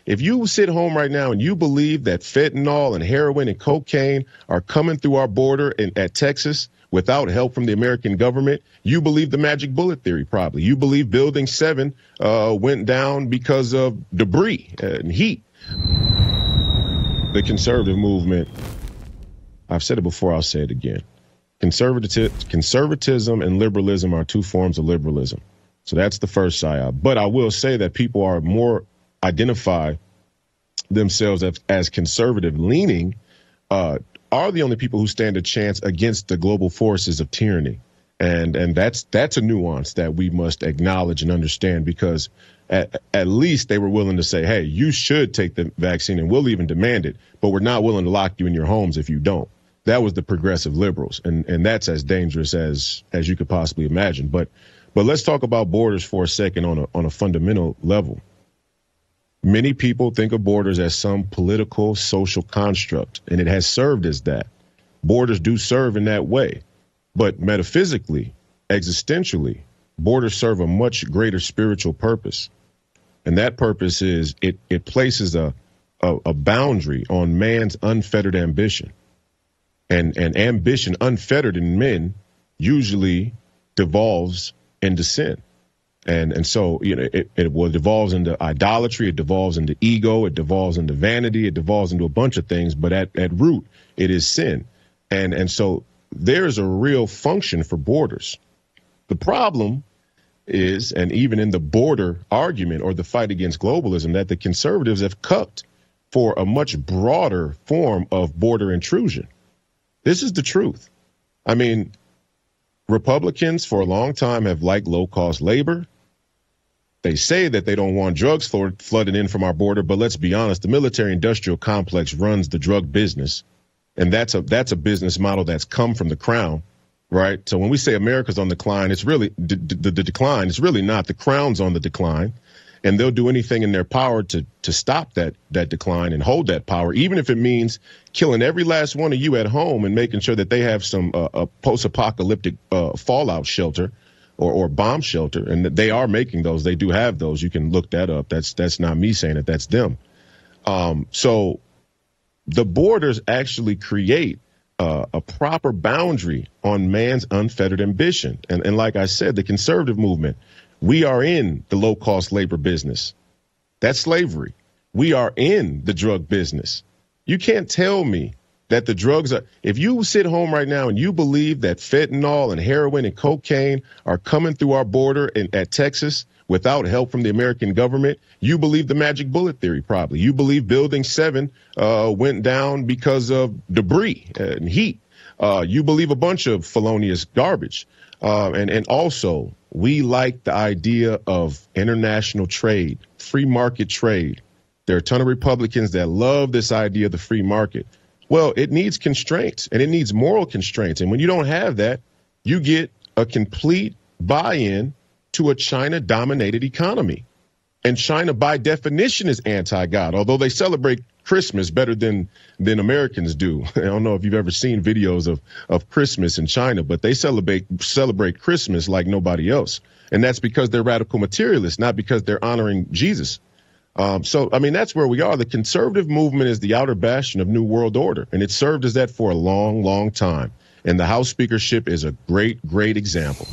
If you sit home right now and you believe that fentanyl and heroin and cocaine are coming through our border at Texas without help from the American government, you believe the magic bullet theory probably. You believe Building 7 went down because of debris and heat. The conservative movement, I've said it before, I'll say it again. Conservatism and liberalism are two forms of liberalism. So that's the first psyop. But I will say that people are more identify themselves as conservative leaning are the only people who stand a chance against the global forces of tyranny. And that's a nuance that we must acknowledge and understand, because at least they were willing to say, hey, you should take the vaccine and we'll even demand it, but we're not willing to lock you in your homes if you don't. That was the progressive liberals. And that's as dangerous as you could possibly imagine. But let's talk about borders for a second on a fundamental level. Many people think of borders as some political, social construct, and it has served as that. Borders do serve in that way. But metaphysically, existentially, borders serve a much greater spiritual purpose. And that purpose is it places a boundary on man's unfettered ambition. And ambition unfettered in men usually devolves into sin. And so, it devolves into idolatry, it devolves into ego, it devolves into vanity, it devolves into a bunch of things, but at root, it is sin. And so there is a real function for borders. The problem is, and even in the border argument or the fight against globalism, that the conservatives have cucked for a much broader form of border intrusion. This is the truth. I mean, Republicans for a long time have liked low-cost labor. They say that they don't want drugs flooding in from our border, but let's be honest, the military-industrial complex runs the drug business, and that's a business model that's come from the crown, right? So when we say America's on the decline, it's really the decline. It's really not. The crown's on the decline, and they'll do anything in their power to stop that decline and hold that power, even if it means killing every last one of you at home and making sure that they have some a post-apocalyptic fallout shelter or bomb shelter. And they are making those. They do have those. You can look that up. That's not me saying it. That's them. So the borders actually create a proper boundary on man's unfettered ambition. And like I said, the conservative movement, we are in the low-cost labor business. That's slavery. We are in the drug business. You can't tell me that the drugs are, if you sit home right now and you believe that fentanyl and heroin and cocaine are coming through our border at Texas without help from the American government, you believe the magic bullet theory probably. You believe Building 7 went down because of debris and heat. You believe a bunch of felonious garbage. And also, we like the idea of international trade, free market trade. There are a ton of Republicans that love this idea of the free market. Well, it needs constraints, and it needs moral constraints. And when you don't have that, you get a complete buy-in to a China-dominated economy. And China, by definition, is anti-God, although they celebrate Christmas better than Americans do. I don't know if you've ever seen videos of Christmas in China, but they celebrate Christmas like nobody else. And that's because they're radical materialists, not because they're honoring Jesus. So, I mean, that's where we are. The conservative movement is the outer bastion of New World Order, and it served as that for a long, long time. And the House speakership is a great, great example.